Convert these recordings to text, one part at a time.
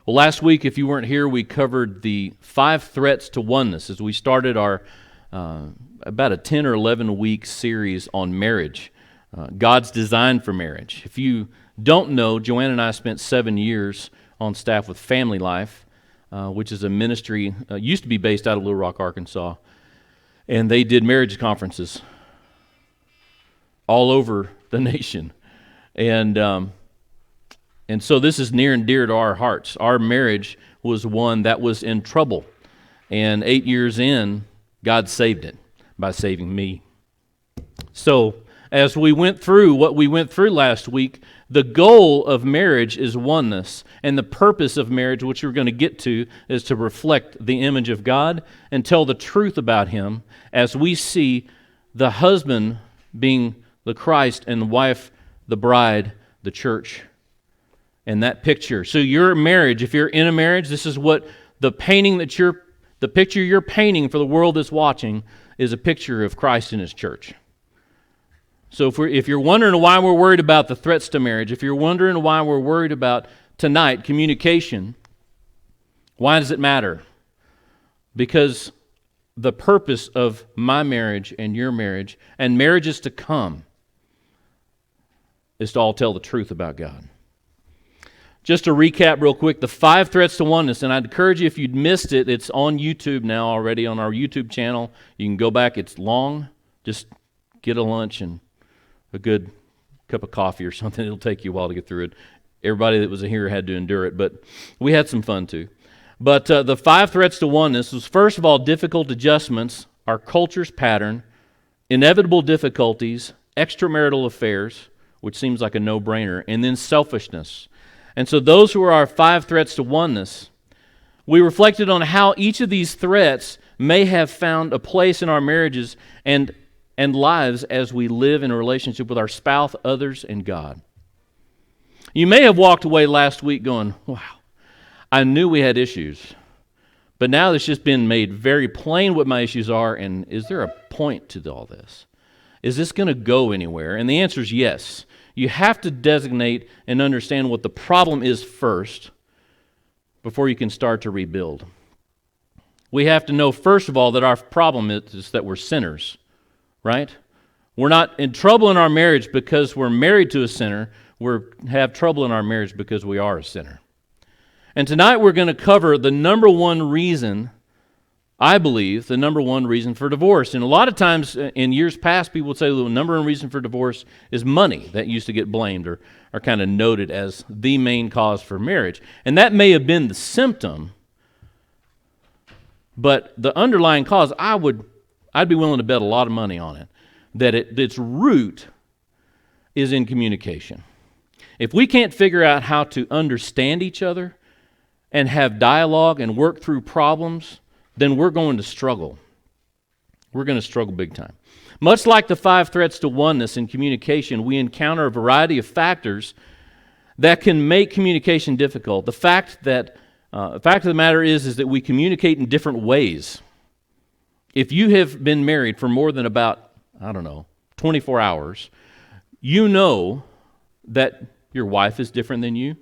Well, last week, if you weren't here, we covered the 5 threats to oneness as we started our about a 10 or 11 week series on marriage, God's design for marriage. If you don't know, Joanne and I spent 7 years on staff with Family Life, which is a ministry, used to be based out of Little Rock, Arkansas, and they did marriage conferences all over the nation. And so this is near and dear to our hearts. Our marriage was one that was in trouble. And 8 years in, God saved it by saving me. So as we went through what we went through last week, the goal of marriage is oneness. And the purpose of marriage, which we're going to get to, is to reflect the image of God and tell the truth about Him as we see the husband being the Christ and the wife, the bride, the church. And that picture. So your marriage, if you're in a marriage, this is what the picture you're painting for the world that's watching is a picture of Christ and His church. So if you're wondering why we're worried about the threats to marriage, if you're wondering why we're worried about tonight communication, why does it matter? Because the purpose of my marriage and your marriage and marriages to come is to all tell the truth about God. Just to recap real quick, the 5 threats to oneness, and I'd encourage you, if you'd missed it, it's on YouTube now already, on our YouTube channel. You can go back. It's long. Just get a lunch and a good cup of coffee or something. It'll take you a while to get through it. Everybody that was here had to endure it, but we had some fun too. But the 5 threats to oneness was, first of all, difficult adjustments, our culture's pattern, inevitable difficulties, extramarital affairs, which seems like a no-brainer, and then selfishness. And so those who are our 5 threats to oneness, we reflected on how each of these threats may have found a place in our marriages and lives as we live in a relationship with our spouse, others, and God. You may have walked away last week going, wow, I knew we had issues, but now it's just been made very plain what my issues are, and is there a point to all this? Is this going to go anywhere? And the answer is yes. You have to designate and understand what the problem is first before you can start to rebuild. We have to know, first of all, that our problem is that we're sinners, right? We're not in trouble in our marriage because we're married to a sinner. We have trouble in our marriage because we are a sinner. And tonight we're going to cover the number one reason, I believe, the number one reason for divorce. And a lot of times in years past, people would say the number one reason for divorce is money. That used to get blamed or kind of noted as the main cause for marriage. And that may have been the symptom, but the underlying cause, I'd be willing to bet a lot of money on it, that its root is in communication. If we can't figure out how to understand each other and have dialogue and work through problems, then we're going to struggle. We're going to struggle big time. Much like the 5 threats to oneness in communication, we encounter a variety of factors that can make communication difficult. The fact of the matter is that we communicate in different ways. If you have been married for more than about, 24 hours, you know that your wife is different than you,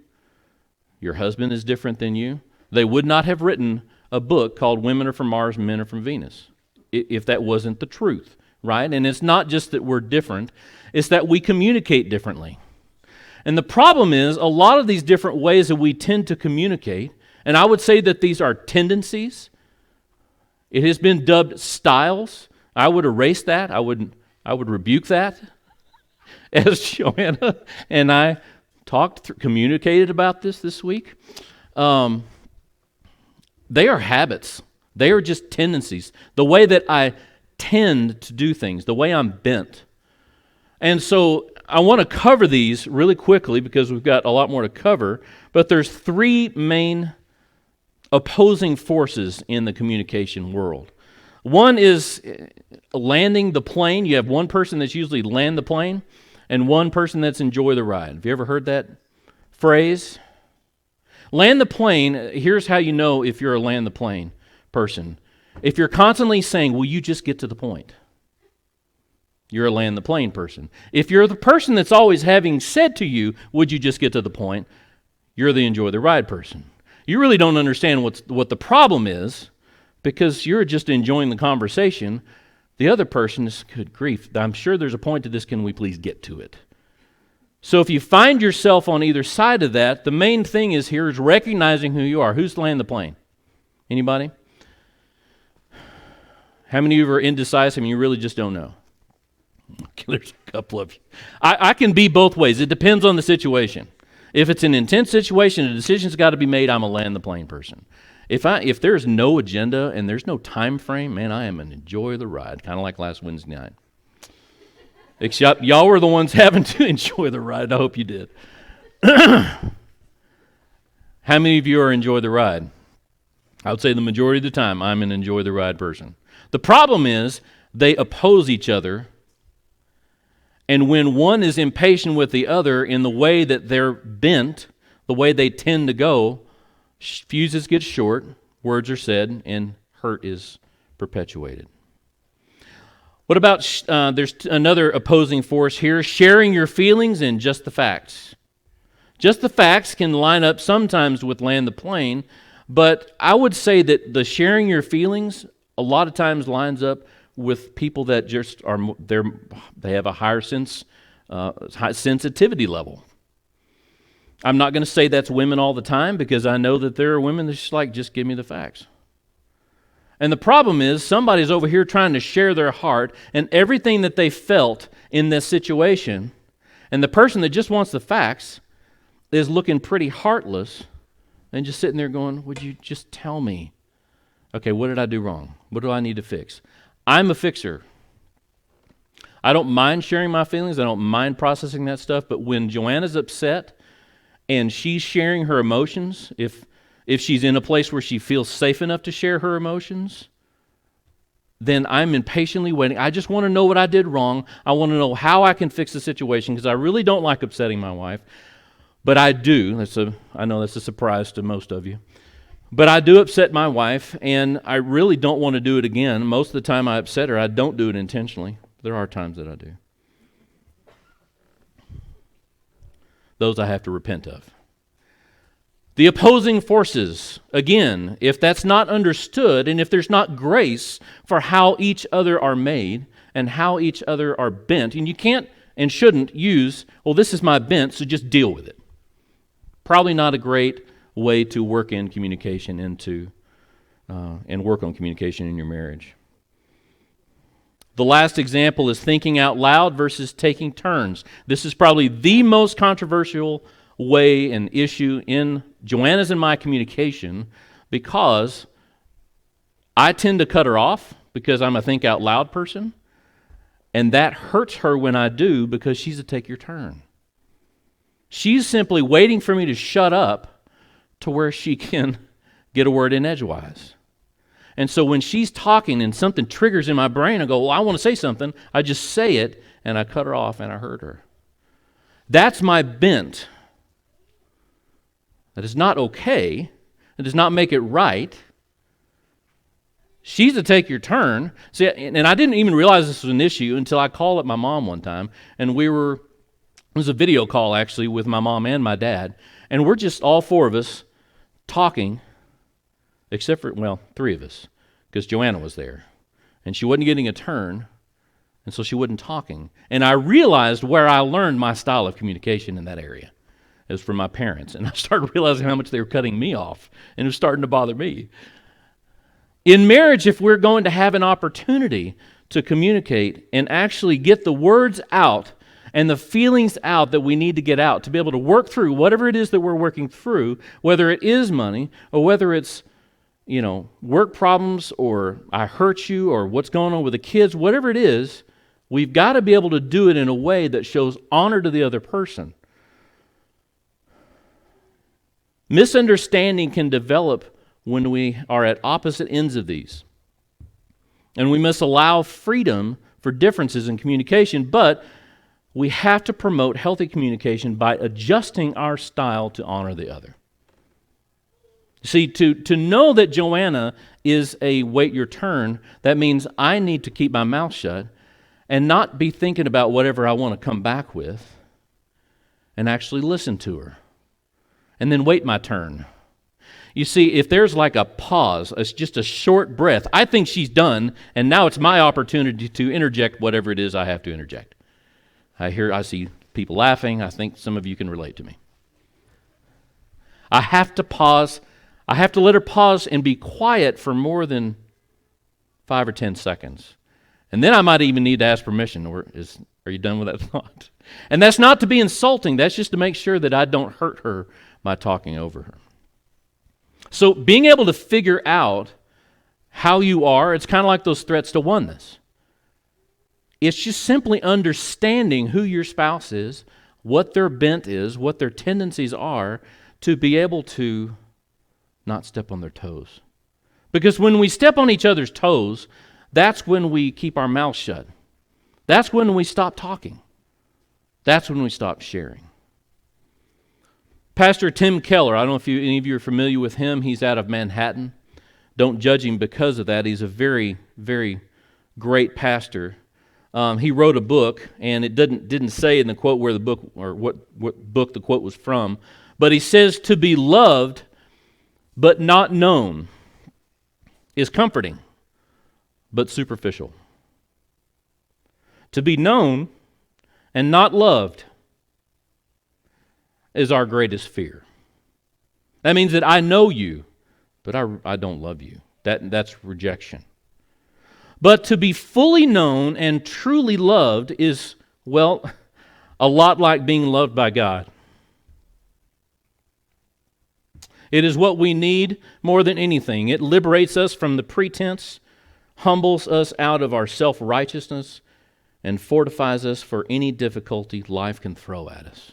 your husband is different than you. They would not have written a book called Women Are from Mars, Men Are from Venus, if that wasn't the truth, right? And it's not just that we're different, it's that we communicate differently. And the problem is, a lot of these different ways that we tend to communicate, and I would say that these are tendencies. It has been dubbed styles. I would erase that. I would rebuke that. As Joanna and I communicated about this week. They are habits. They are just tendencies. The way that I tend to do things, the way I'm bent. And so I want to cover these really quickly because we've got a lot more to cover, but there's 3 main opposing forces in the communication world. One is landing the plane. You have one person that's usually land the plane and one person that's enjoy the ride. Have you ever heard that phrase? Land the plane, here's how you know if you're a land the plane person. If you're constantly saying, will you just get to the point? You're a land the plane person. If you're the person that's always having said to you, would you just get to the point? You're the enjoy the ride person. You really don't understand what the problem is because you're just enjoying the conversation. The other person is, good grief, I'm sure there's a point to this. Can we please get to it? So if you find yourself on either side of that, the main thing is here is recognizing who you are. Who's laying the plane? Anybody? How many of you are indecisive and you really just don't know? Okay, there's a couple of you. I can be both ways. It depends on the situation. If it's an intense situation, a decision's got to be made, I'm a land the plane person. If there's no agenda and there's no time frame, man, I am an enjoy the ride, kind of like last Wednesday night. Except y'all were the ones having to enjoy the ride. I hope you did. How many of you are enjoy the ride? I would say the majority of the time, I'm an enjoy the ride person. The problem is they oppose each other, and when one is impatient with the other in the way that they're bent, the way they tend to go, fuses get short, words are said, and hurt is perpetuated. What about, there's another opposing force here, sharing your feelings and just the facts. Just the facts can line up sometimes with land the plane, but I would say that the sharing your feelings a lot of times lines up with people that just are, they have a higher sensitivity level. I'm not going to say that's women all the time because I know that there are women that's just like, just give me the facts. And the problem is somebody's over here trying to share their heart and everything that they felt in this situation, and the person that just wants the facts is looking pretty heartless and just sitting there going, would you just tell me? Okay, what did I do wrong? What do I need to fix? I'm a fixer. I don't mind sharing my feelings. I don't mind processing that stuff. But when Joanna's upset and she's sharing her emotions, if she's in a place where she feels safe enough to share her emotions, then I'm impatiently waiting. I just want to know what I did wrong. I want to know how I can fix the situation because I really don't like upsetting my wife. But I do. I know that's a surprise to most of you. But I do upset my wife, and I really don't want to do it again. Most of the time I upset her, I don't do it intentionally. There are times that I do. Those I have to repent of. The opposing forces, again, if that's not understood, and if there's not grace for how each other are made and how each other are bent, and you can't and shouldn't use, well, this is my bent, so just deal with it. Probably not a great way to work in communication and work on communication in your marriage. The last example is thinking out loud versus taking turns. This is probably the most controversial way and issue in Joanna's and my communication because I tend to cut her off because I'm a think out loud person, and that hurts her when I do because she's a take your turn. She's simply waiting for me to shut up to where she can get a word in edgewise. And so when she's talking and something triggers in my brain, I go, well, I want to say something. I just say it, and I cut her off, and I hurt her. That's my bent. That is not okay. It does not make it right. She's a take your turn. See, and I didn't even realize this was an issue until I called up my mom one time, and it was a video call actually with my mom and my dad, and we're just all four of us talking, except for, well, three of us, because Joanna was there. And she wasn't getting a turn, and so she wasn't talking. And I realized where I learned my style of communication in that area. It was from my parents. And I started realizing how much they were cutting me off, and it was starting to bother me. In marriage, if we're going to have an opportunity to communicate and actually get the words out and the feelings out that we need to get out to be able to work through whatever it is that we're working through, whether it is money or whether it's, work problems or I hurt you or what's going on with the kids, whatever it is, we've got to be able to do it in a way that shows honor to the other person. Misunderstanding can develop when we are at opposite ends of these. And we must allow freedom for differences in communication, but we have to promote healthy communication by adjusting our style to honor the other. See, to know that Joanna is a wait your turn, that means I need to keep my mouth shut and not be thinking about whatever I want to come back with and actually listen to her and then wait my turn. You see, if there's like a pause, it's just a short breath, I think she's done, and now it's my opportunity to interject whatever it is I have to interject. I see people laughing. I think some of you can relate to me. I have to pause. I have to let her pause and be quiet for more than 5 or 10 seconds. And then I might even need to ask permission. Are you done with that thought? And that's not to be insulting. That's just to make sure that I don't hurt her by talking over her. So being able to figure out how you are, it's kind of like those threats to oneness. It's just simply understanding who your spouse is, what their bent is, what their tendencies are, to be able to not step on their toes. Because when we step on each other's toes, that's when we keep our mouths shut. That's when we stop talking. That's when we stop sharing. Pastor Tim Keller, I don't know if any of you are familiar with him. He's out of Manhattan. Don't judge him because of that. He's a very, very great pastor. He wrote a book, and it didn't say in the quote where the book or what book the quote was from, but he says to be loved but not known is comforting but superficial. To be known and not loved is our greatest fear. That means that I know you, but I don't love you. That's rejection. But to be fully known and truly loved is, well, a lot like being loved by God. It is what we need more than anything. It liberates us from the pretense, humbles us out of our self-righteousness, and fortifies us for any difficulty life can throw at us.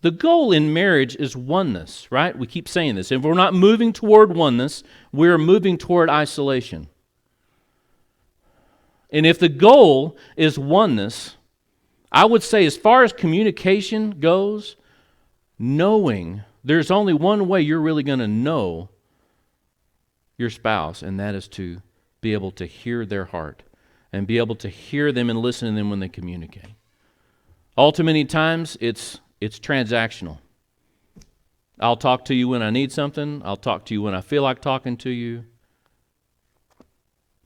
The goal in marriage is oneness, right? We keep saying this. If we're not moving toward oneness, we're moving toward isolation. And if the goal is oneness, I would say as far as communication goes, knowing, there's only one way you're really going to know your spouse, and that is to be able to hear their heart and be able to hear them and listen to them when they communicate. All too many times, it's transactional. I'll talk to you when I need something. I'll talk to you when I feel like talking to you.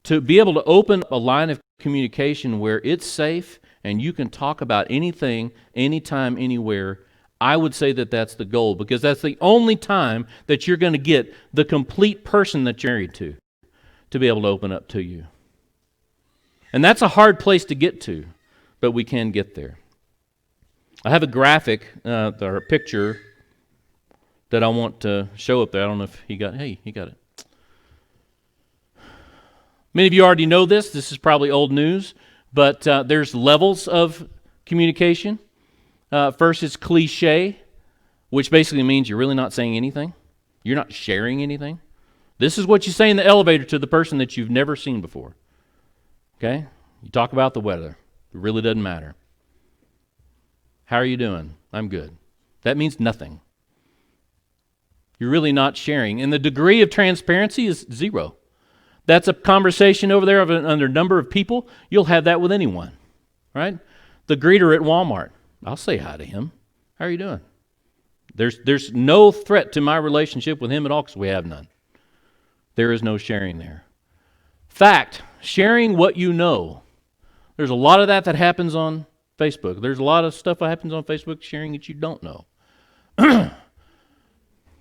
To be able to open a line of communication where it's safe and you can talk about anything, anytime, anywhere, I would say that that's the goal, because that's the only time that you're going to get the complete person that you're married to be able to open up to you. And that's a hard place to get to, but we can get there. I have a graphic or a picture that I want to show up there. I don't know if he got it. Many of you already know this. This is probably old news, but there's levels of communication. First, it's cliche, which basically means you're really not saying anything. You're not sharing anything. This is what you say in the elevator to the person that you've never seen before. Okay? You talk about the weather. It really doesn't matter. How are you doing? I'm good. That means nothing. You're really not sharing. And the degree of transparency is zero. That's a conversation over there under a number of people. You'll have that with anyone, right? The greeter at Walmart. I'll say hi to him. How are you doing? There's no threat to my relationship with him at all because we have none. There is no sharing there. Fact, sharing what you know. There's a lot of that happens on Facebook. There's a lot of stuff that happens on Facebook sharing that you don't know.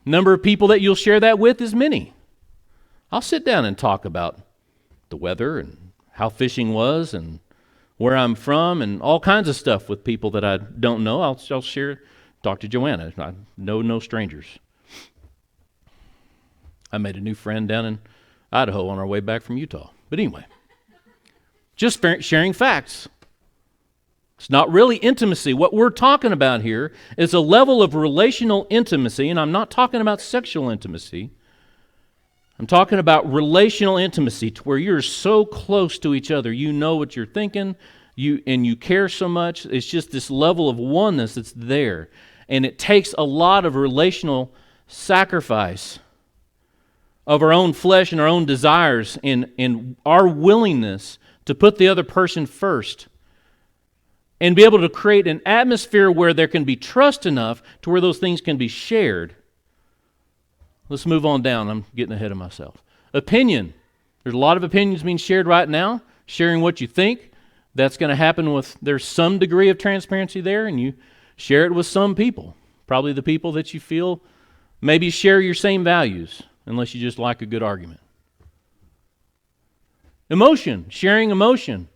Number of people that you'll share that with is many. I'll sit down and talk about the weather and how fishing was and where I'm from and all kinds of stuff with people that I don't know. I'll share, talk to Joanna. I know no strangers. I made a new friend down in Idaho on our way back from Utah. But anyway, just sharing facts. It's not really intimacy. What we're talking about here is a level of relational intimacy, and I'm not talking about sexual intimacy. I'm talking about relational intimacy to where you're so close to each other. You know what you're thinking, and you care so much. It's just this level of oneness that's there. And it takes a lot of relational sacrifice of our own flesh and our own desires and our willingness to put the other person first and be able to create an atmosphere where there can be trust enough to where those things can be shared. Let's move on down. I'm getting ahead of myself. Opinion. There's a lot of opinions being shared right now. Sharing what you think. That's going to happen with, there's some degree of transparency there, and you share it with some people. Probably the people that you feel maybe share your same values, unless you just like a good argument. Emotion. Sharing emotion.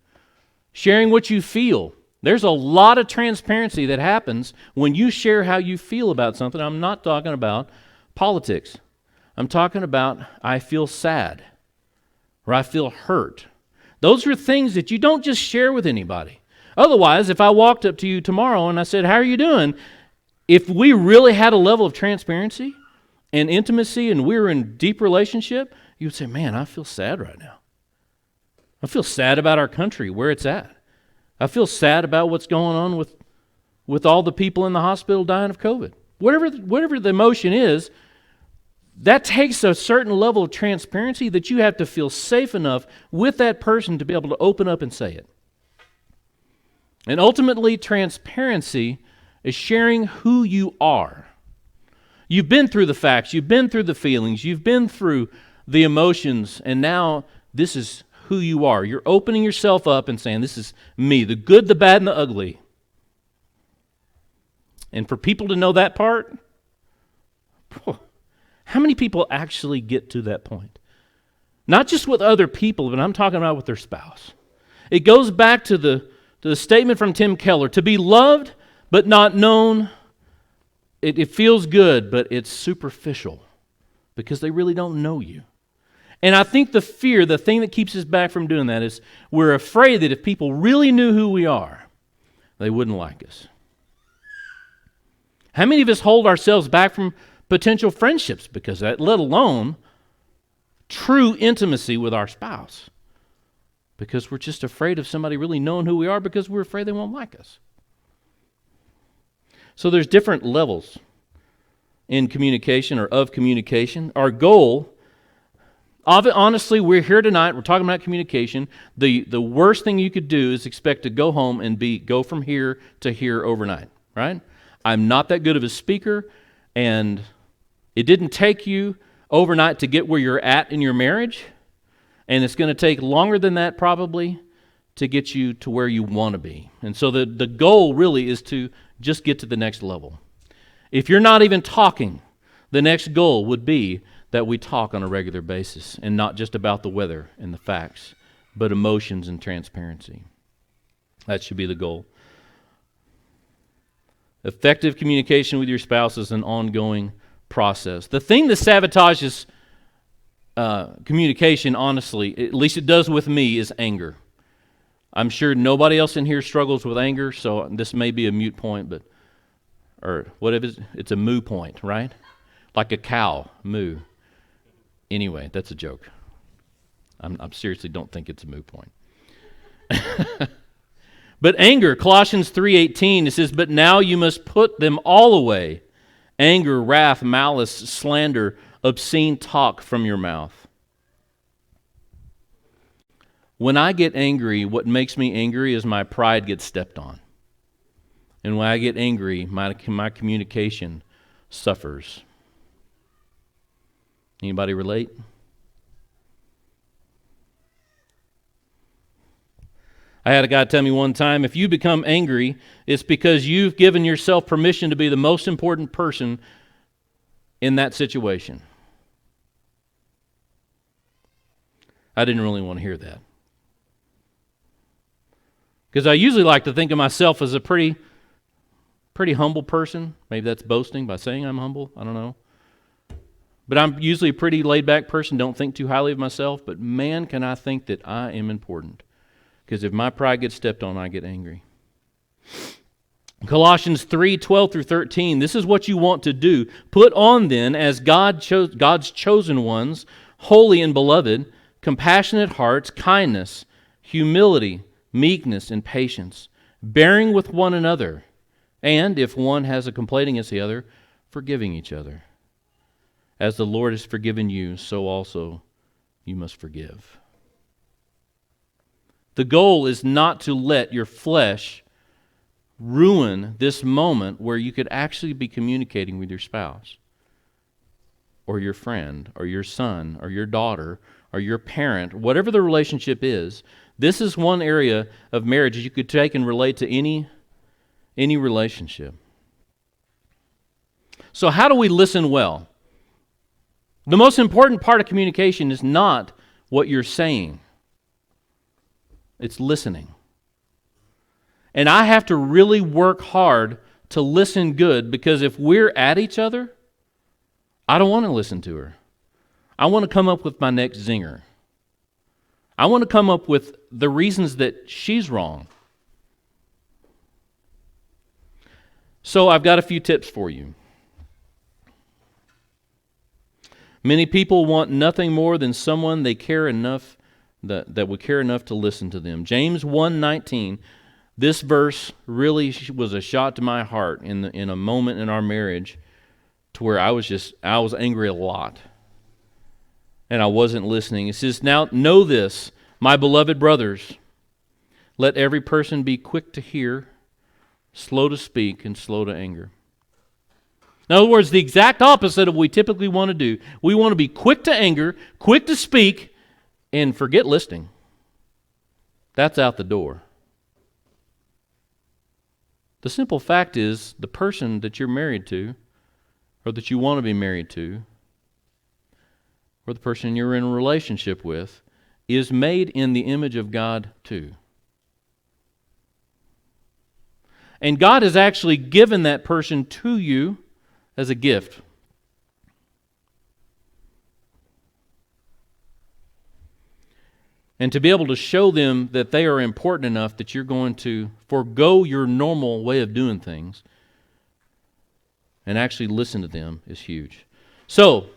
Sharing what you feel. There's a lot of transparency that happens when you share how you feel about something. I'm not talking about politics. I'm talking about I feel sad or I feel hurt. Those are things that you don't just share with anybody. Otherwise, if I walked up to you tomorrow and I said, how are you doing? If we really had a level of transparency and intimacy and we were in deep relationship, you would say, man, I feel sad right now. I feel sad about our country, where it's at. I feel sad about what's going on with all the people in the hospital dying of COVID. Whatever the emotion is, that takes a certain level of transparency that you have to feel safe enough with that person to be able to open up and say it. And ultimately, transparency is sharing who you are. You've been through the facts, you've been through the feelings, you've been through the emotions, and now this is who you are. You're opening yourself up and saying, this is me, the good, the bad, and the ugly. And for people to know that part, how many people actually get to that point? Not just with other people, but I'm talking about with their spouse. It goes back to the statement from Tim Keller, to be loved but not known. It feels good, but it's superficial because they really don't know you. And I think the fear, the thing that keeps us back from doing that is we're afraid that if people really knew who we are, they wouldn't like us. How many of us hold ourselves back from potential friendships because of that, let alone true intimacy with our spouse? Because we're just afraid of somebody really knowing who we are because we're afraid they won't like us. So there's different levels in communication or of communication. Our goal, honestly, we're here tonight, we're talking about communication. The worst thing you could do is expect to go home and go from here to here overnight, right? I'm not that good of a speaker, and it didn't take you overnight to get where you're at in your marriage, and it's going to take longer than that probably to get you to where you want to be. And so the goal really is to just get to the next level. If you're not even talking, the next goal would be that we talk on a regular basis and not just about the weather and the facts, but emotions and transparency. That should be the goal. Effective communication with your spouse is an ongoing process. The thing that sabotages communication, honestly, at least it does with me, is anger. I'm sure nobody else in here struggles with anger, so this may be a moot point, or whatever, it's a moo point, right? Like a cow, moo. Anyway, that's a joke. I seriously don't think it's a moo point. But anger, Colossians 3:18, it says, but now you must put them all away. Anger, wrath, malice, slander, obscene talk from your mouth. When I get angry, what makes me angry is my pride gets stepped on. And when I get angry, my communication suffers. Anybody relate? I had a guy tell me one time, if you become angry, it's because you've given yourself permission to be the most important person in that situation. I didn't really want to hear that. Because I usually like to think of myself as a pretty humble person. Maybe that's boasting by saying I'm humble. I don't know. But I'm usually a pretty laid-back person, don't think too highly of myself. But man, can I think that I am important. Because if my pride gets stepped on, I get angry. Colossians 3:12 through 13, this is what you want to do. Put on then, as God's chosen ones, holy and beloved, compassionate hearts, kindness, humility, meekness, and patience, bearing with one another, and if one has a complaint against the other, forgiving each other. As the Lord has forgiven you, so also you must forgive. The goal is not to let your flesh ruin this moment where you could actually be communicating with your spouse. or your friend or your son or your daughter or your parent, whatever the relationship is, this is one area of marriage you could take and relate to any relationship. So how do we listen well? The most important part of communication is not what you're saying. It's listening. And I have to really work hard to listen good, because if we're at each other, I don't want to listen to her. I want to come up with my next zinger. I want to come up with the reasons that she's wrong. So I've got a few tips for you. Many people want nothing more than someone they care enough that would care enough to listen to them. James 1:19. This verse really was a shot to my heart in a moment in our marriage to where I was angry a lot. And I wasn't listening. It says, "Now know this, my beloved brothers, let every person be quick to hear, slow to speak, and slow to anger." In other words, the exact opposite of what we typically want to do. We want to be quick to anger, quick to speak, and forget listening. That's out the door. The simple fact is, the person that you're married to, or that you want to be married to, or the person you're in a relationship with, is made in the image of God too. And God has actually given that person to you as a gift. And to be able to show them that they are important enough that you're going to forego your normal way of doing things and actually listen to them is huge. So,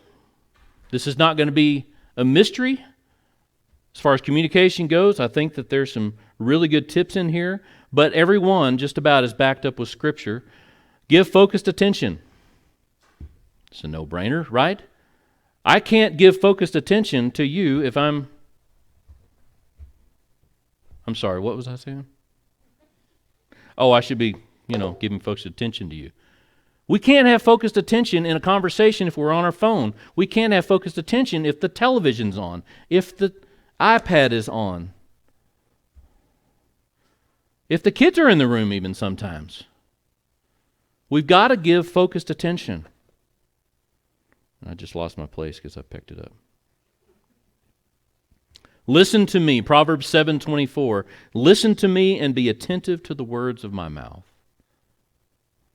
this is not going to be a mystery. As far as communication goes, I think that there's some really good tips in here, but every one just about is backed up with Scripture. Give focused attention. It's a no-brainer, right? I can't give focused attention to you if I'm sorry, what was I saying? Oh, I should be, giving focused attention to you. We can't have focused attention in a conversation if we're on our phone. We can't have focused attention if the television's on, if the iPad is on, if the kids are in the room even sometimes. We've got to give focused attention. I just lost my place because I picked it up. Listen to me, Proverbs 7:24. Listen to me and be attentive to the words of my mouth.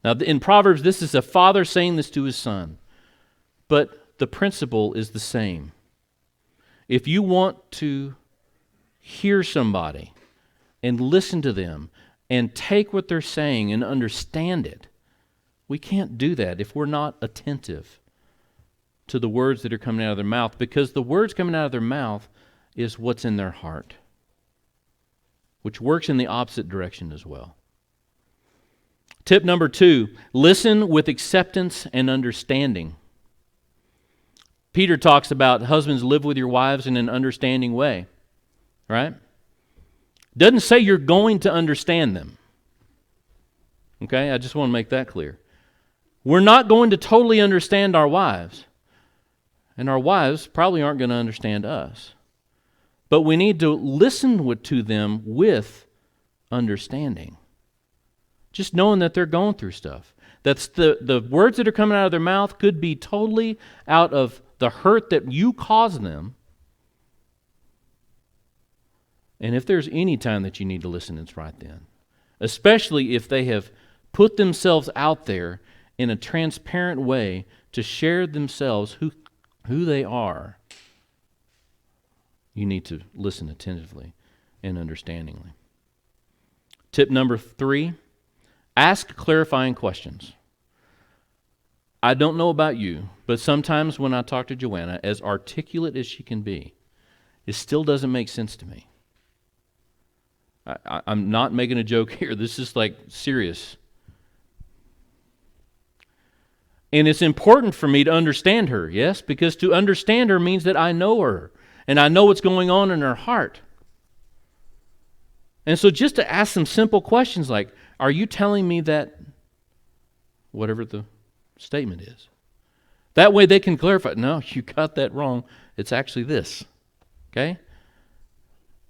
Now, in Proverbs, this is a father saying this to his son, but the principle is the same. If you want to hear somebody and listen to them and take what they're saying and understand it, we can't do that if we're not attentive to the words that are coming out of their mouth, because the words coming out of their mouth is what's in their heart, which works in the opposite direction as well. Tip number 2, listen with acceptance and understanding. Peter talks about husbands, live with your wives in an understanding way, right? Doesn't say you're going to understand them. Okay, I just want to make that clear. We're not going to totally understand our wives, and our wives probably aren't going to understand us. But we need to listen to them with understanding. Just knowing that they're going through stuff. That's the words that are coming out of their mouth could be totally out of the hurt that you caused them. And if there's any time that you need to listen, it's right then. Especially if they have put themselves out there in a transparent way to share themselves who they are. You need to listen attentively and understandingly. Tip number 3, ask clarifying questions. I don't know about you, but sometimes when I talk to Joanna, as articulate as she can be, it still doesn't make sense to me. I'm not making a joke here. This is like serious. And it's important for me to understand her, yes, because to understand her means that I know her and I know what's going on in her heart. And so just to ask some simple questions like, are you telling me that, whatever the statement is, That way they can clarify, no, you got that wrong. It's actually this. Okay?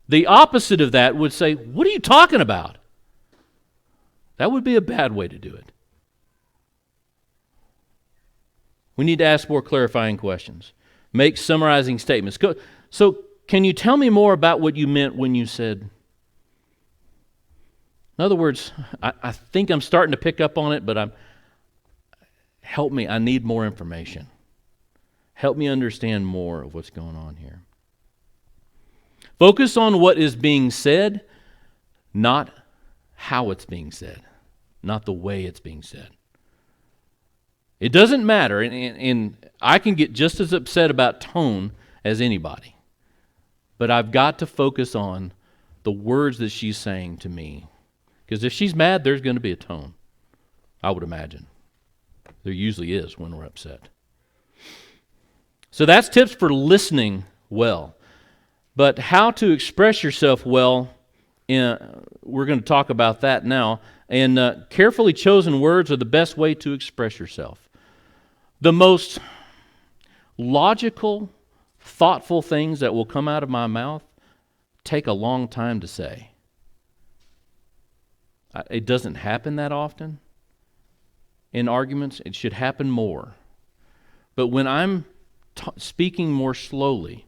The opposite of that would say, what are you talking about? That would be a bad way to do it. We need to ask more clarifying questions. Make summarizing statements. So, can you tell me more about what you meant when you said? In other words, I think I'm starting to pick up on it, but help me. I need more information. Help me understand more of what's going on here. Focus on what is being said, not how it's being said, not the way it's being said. It doesn't matter, and I can get just as upset about tone as anybody, but I've got to focus on the words that she's saying to me. Because if she's mad, there's going to be a tone, I would imagine. There usually is when we're upset. So that's tips for listening well. But how to express yourself well, we're going to talk about that now. And carefully chosen words are the best way to express yourself. The most logical, thoughtful things that will come out of my mouth take a long time to say. It doesn't happen that often in arguments. It should happen more. But when I'm speaking more slowly,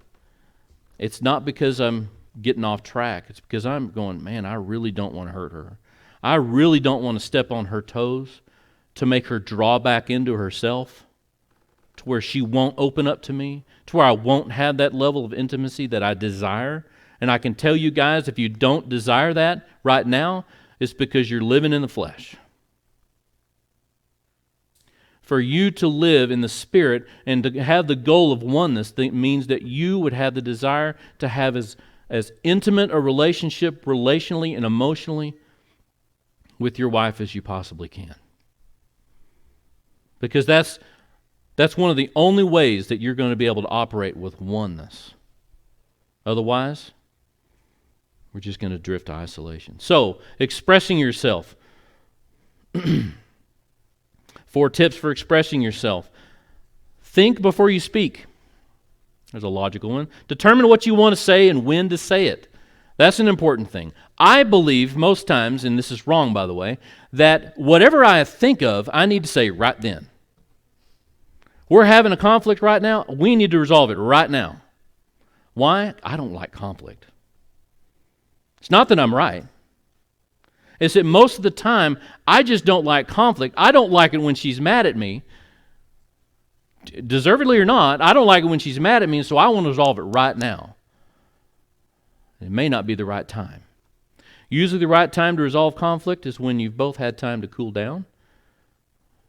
it's not because I'm getting off track. It's because I'm going, man, I really don't want to hurt her. I really don't want to step on her toes to make her draw back into herself, to where she won't open up to me, to where I won't have that level of intimacy that I desire. And I can tell you guys, if you don't desire that right now, it's because you're living in the flesh. For you to live in the Spirit and to have the goal of oneness means that you would have the desire to have as intimate a relationship relationally and emotionally with your wife as you possibly can. Because that's one of the only ways that you're going to be able to operate with oneness. Otherwise, we're just going to drift to isolation. So, expressing yourself. 4 tips for expressing yourself. Think before you speak. There's a logical one. Determine what you want to say and when to say it. That's an important thing. I believe most times, and this is wrong by the way, that whatever I think of, I need to say right then. We're having a conflict right now. We need to resolve it right now. Why? I don't like conflict. It's not that I'm right. It's that most of the time, I just don't like conflict. I don't like it when she's mad at me. Deservedly or not, I don't like it when she's mad at me, so I want to resolve it right now. It may not be the right time. Usually the right time to resolve conflict is when you've both had time to cool down.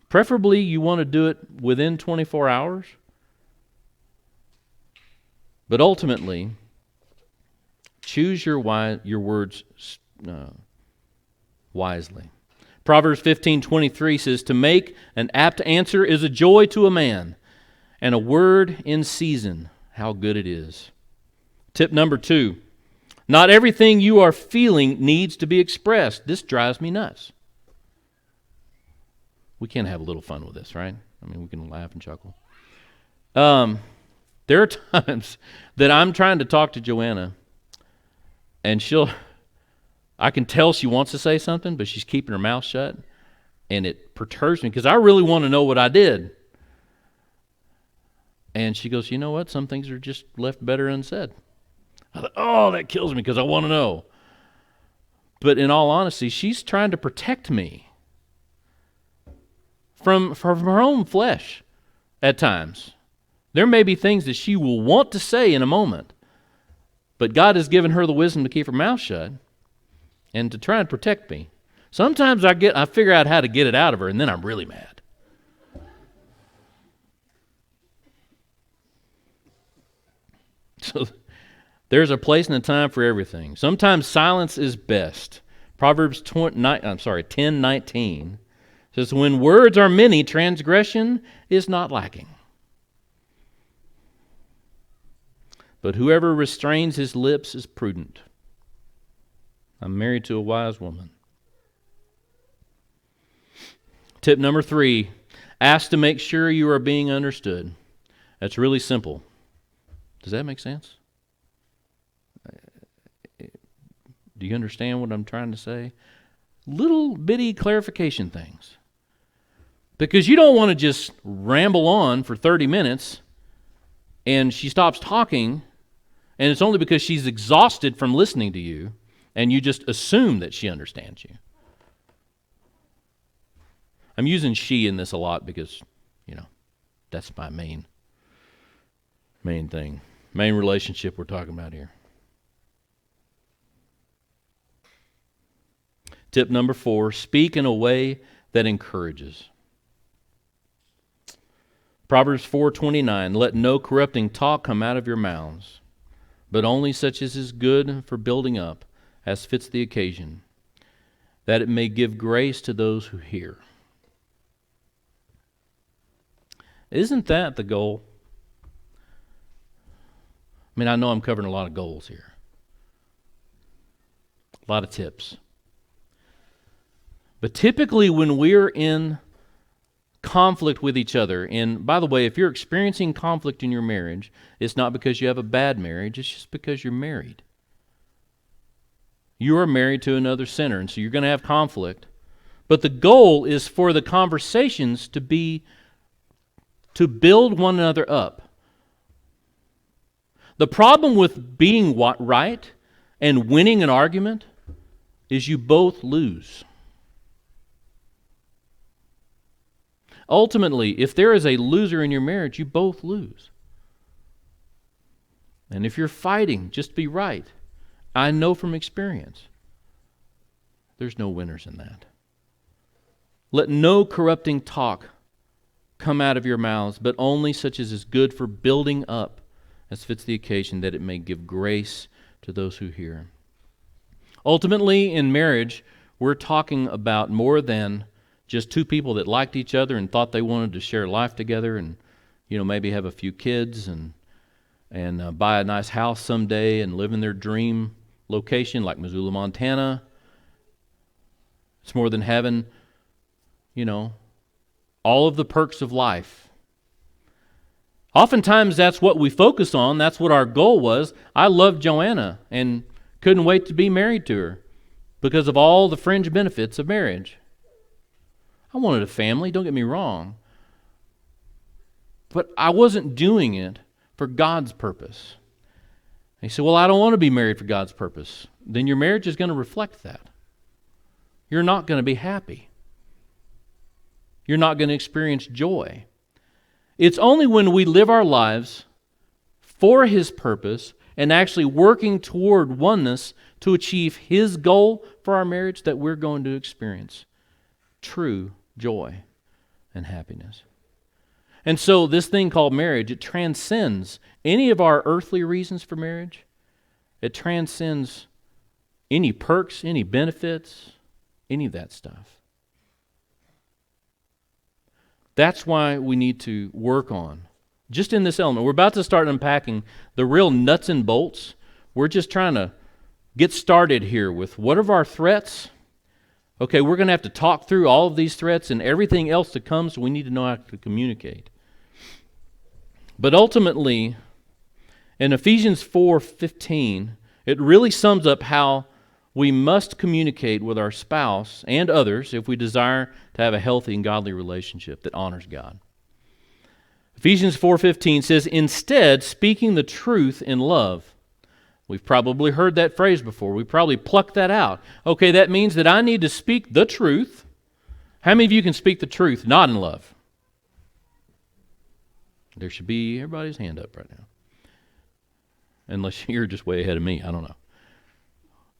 Preferably, you want to do it within 24 hours. But ultimately, choose your words wisely. Proverbs 15:23 says, "To make an apt answer is a joy to a man, and a word in season, how good it is." Tip number 2, not everything you are feeling needs to be expressed. This drives me nuts. We can have a little fun with this, right? I mean, we can laugh and chuckle. There are times that I'm trying to talk to Joanna, and I can tell she wants to say something, but she's keeping her mouth shut, and it perturbs me because I really want to know what I did. And she goes, you know what? Some things are just left better unsaid. I thought, oh, that kills me because I want to know. But in all honesty, she's trying to protect me from her own flesh at times. There may be things that she will want to say in a moment, but God has given her the wisdom to keep her mouth shut and to try and protect me. Sometimes I figure out how to get it out of her, and then I'm really mad. So there's a place and a time for everything. Sometimes silence is best. Proverbs 10:19 says, "When words are many, transgression is not lacking. But whoever restrains his lips is prudent." I'm married to a wise woman. Tip number 3, Ask to make sure you are being understood. That's really simple. Does that make sense? Do you understand what I'm trying to say? Little bitty clarification things. Because you don't want to just ramble on for 30 minutes and she stops talking, and it's only because she's exhausted from listening to you, and you just assume that she understands you. I'm using she in this a lot because, that's my main thing. Main relationship we're talking about here. Tip number 4, speak in a way that encourages. Proverbs 4:29, let no corrupting talk come out of your mouths, but only such as is good for building up, as fits the occasion, that it may give grace to those who hear. Isn't that the goal? I mean, I know I'm covering a lot of goals here. A lot of tips. But typically when we're in conflict with each other, and by the way, if you're experiencing conflict in your marriage, it's not because you have a bad marriage, it's just because you're married. You are married to another sinner, and so you're going to have conflict. But the goal is for the conversations to build one another up. The problem with being right and winning an argument is you both lose. Ultimately, if there is a loser in your marriage, you both lose. And if you're fighting, just be right. I know from experience, there's no winners in that. Let no corrupting talk come out of your mouths, but only such as is good for building up, as fits the occasion, that it may give grace to those who hear. Ultimately, in marriage, we're talking about more than just two people that liked each other and thought they wanted to share life together and, maybe have a few kids and buy a nice house someday and live in their dream location like Missoula, Montana. It's more than having, all of the perks of life. Oftentimes that's what we focus on. That's what our goal was. I loved Joanna and couldn't wait to be married to her because of all the fringe benefits of marriage. I wanted a family, don't get me wrong. But I wasn't doing it for God's purpose. And you say, well, I don't want to be married for God's purpose. Then your marriage is going to reflect that. You're not going to be happy. You're not going to experience joy. It's only when we live our lives for His purpose and actually working toward oneness to achieve His goal for our marriage that we're going to experience true joy and happiness. And so this thing called marriage, it transcends any of our earthly reasons for marriage. It transcends any perks, any benefits, any of that stuff. That's why we need to work on, just in this element. We're about to start unpacking the real nuts and bolts. We're just trying to get started here with what are our threats. Okay, we're going to have to talk through all of these threats and everything else that comes, so we need to know how to communicate. But ultimately, in Ephesians 4:15, it really sums up how we must communicate with our spouse and others if we desire to have a healthy and godly relationship that honors God. Ephesians 4:15 says, instead, speaking the truth in love. We've probably heard that phrase before. We probably plucked that out. Okay, that means that I need to speak the truth. How many of you can speak the truth not in love? There should be everybody's hand up right now. Unless you're just way ahead of me. I don't know.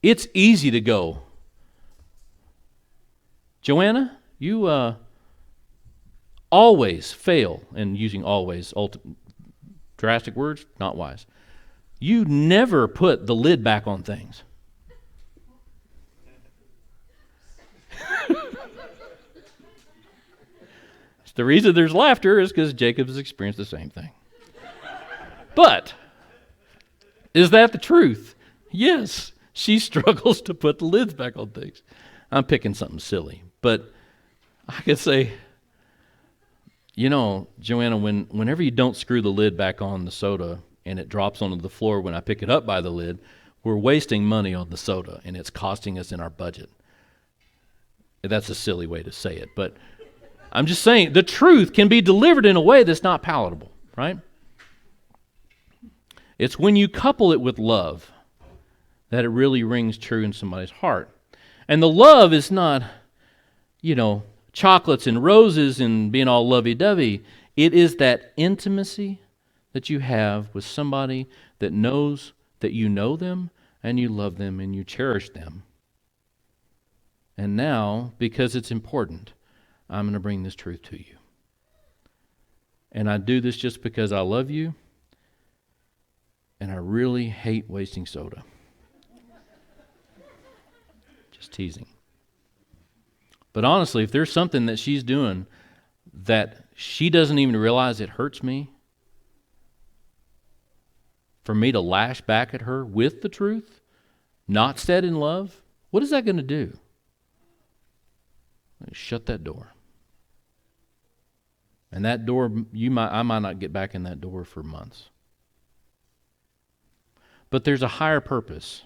It's easy to go, Joanna, you always fail, and using always, drastic words, not wise. You never put the lid back on things. The reason there's laughter is because Jacob has experienced the same thing. But, is that the truth? Yes, she struggles to put the lids back on things. I'm picking something silly, but I could say You know, Joanna, whenever you don't screw the lid back on the soda and it drops onto the floor when I pick it up by the lid, we're wasting money on the soda and it's costing us in our budget. That's a silly way to say it, but I'm just saying the truth can be delivered in a way that's not palatable, right? It's when you couple it with love that it really rings true in somebody's heart. And the love is not, chocolates and roses and being all lovey-dovey. It is that intimacy that you have with somebody that knows that you know them and you love them and you cherish them. And now, because it's important, I'm going to bring this truth to you. And I do this just because I love you, and I really hate wasting soda. Just teasing. But honestly, if there's something that she's doing that she doesn't even realize it hurts me, for me to lash back at her with the truth, not said in love, what is that going to do? Shut that door. And that door, I might not get back in that door for months. But there's a higher purpose.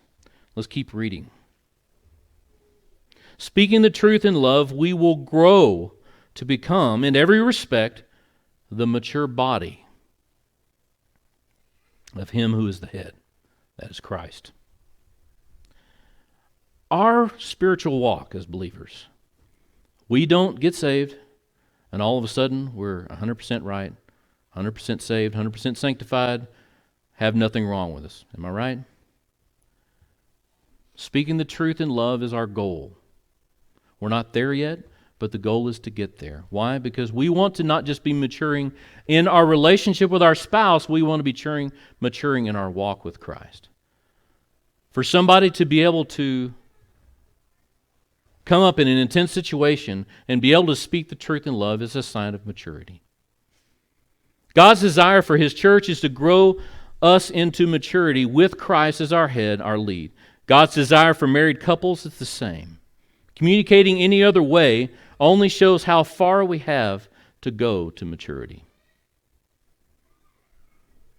Let's keep reading. Speaking the truth in love, we will grow to become, in every respect, the mature body of Him who is the head, that is Christ. Our spiritual walk as believers, we don't get saved, and all of a sudden we're 100% right, 100% saved, 100% sanctified, have nothing wrong with us. Am I right? Speaking the truth in love is our goal. We're not there yet, but the goal is to get there. Why? Because we want to not just be maturing in our relationship with our spouse, we want to be maturing in our walk with Christ. For somebody to be able to come up in an intense situation and be able to speak the truth in love is a sign of maturity. God's desire for His church is to grow us into maturity with Christ as our head, our lead. God's desire for married couples is the same. Communicating any other way only shows how far we have to go to maturity.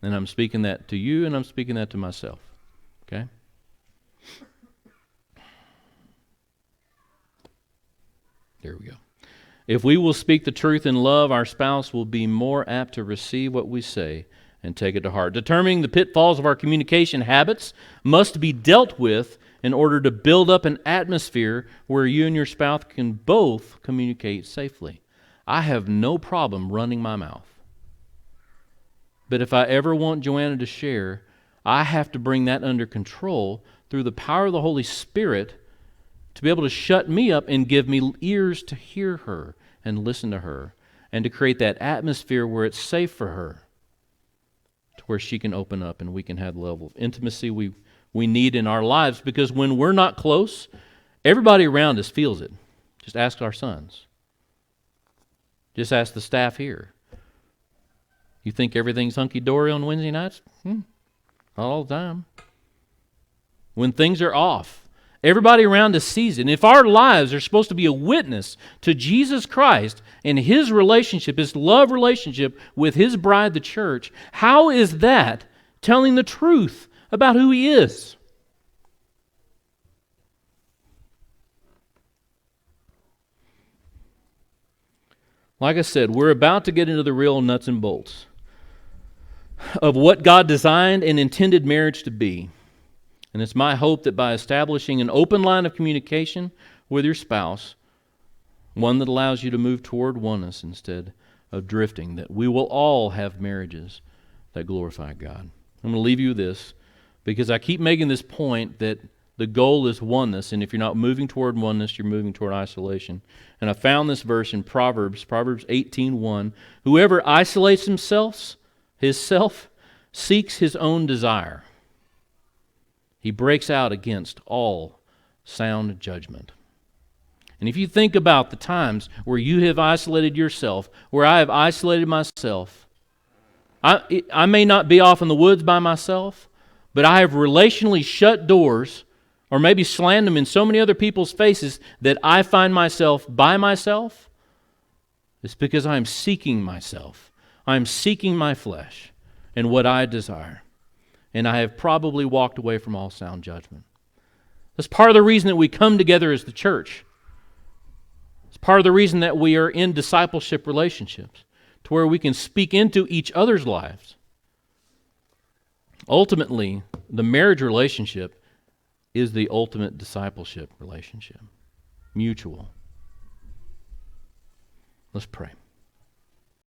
And I'm speaking that to you, and I'm speaking that to myself. Okay? There we go. If we will speak the truth in love, our spouse will be more apt to receive what we say and take it to heart. Determining the pitfalls of our communication habits must be dealt with in order to build up an atmosphere where you and your spouse can both communicate safely. I have no problem running my mouth. But if I ever want Joanna to share, I have to bring that under control through the power of the Holy Spirit to be able to shut me up and give me ears to hear her and listen to her and to create that atmosphere where it's safe for her, to where she can open up and we can have the level of intimacy we need in our lives, because when we're not close, everybody around us feels it. Just ask our sons. Just ask the staff here. You think everything's hunky-dory on Wednesday nights? Not all the time. When things are off, everybody around us sees it. And if our lives are supposed to be a witness to Jesus Christ and His relationship, His love relationship with His bride, the church, how is that telling the truth about who He is? Like I said, we're about to get into the real nuts and bolts of what God designed and intended marriage to be. And it's my hope that by establishing an open line of communication with your spouse, one that allows you to move toward oneness instead of drifting, that we will all have marriages that glorify God. I'm going to leave you with this, because I keep making this point that the goal is oneness, and if you're not moving toward oneness, you're moving toward isolation. And I found this verse in Proverbs 18:1. Whoever isolates himself seeks his own desire. He breaks out against all sound judgment. And if you think about the times where you have isolated yourself, where I have isolated myself, I may not be off in the woods by myself, but I have relationally shut doors, or maybe slammed them in so many other people's faces that I find myself by myself. It's because I'm seeking myself. I'm seeking my flesh and what I desire. And I have probably walked away from all sound judgment. That's part of the reason that we come together as the church. It's part of the reason that we are in discipleship relationships, to where we can speak into each other's lives. Ultimately, the marriage relationship is the ultimate discipleship relationship. Mutual. Let's pray.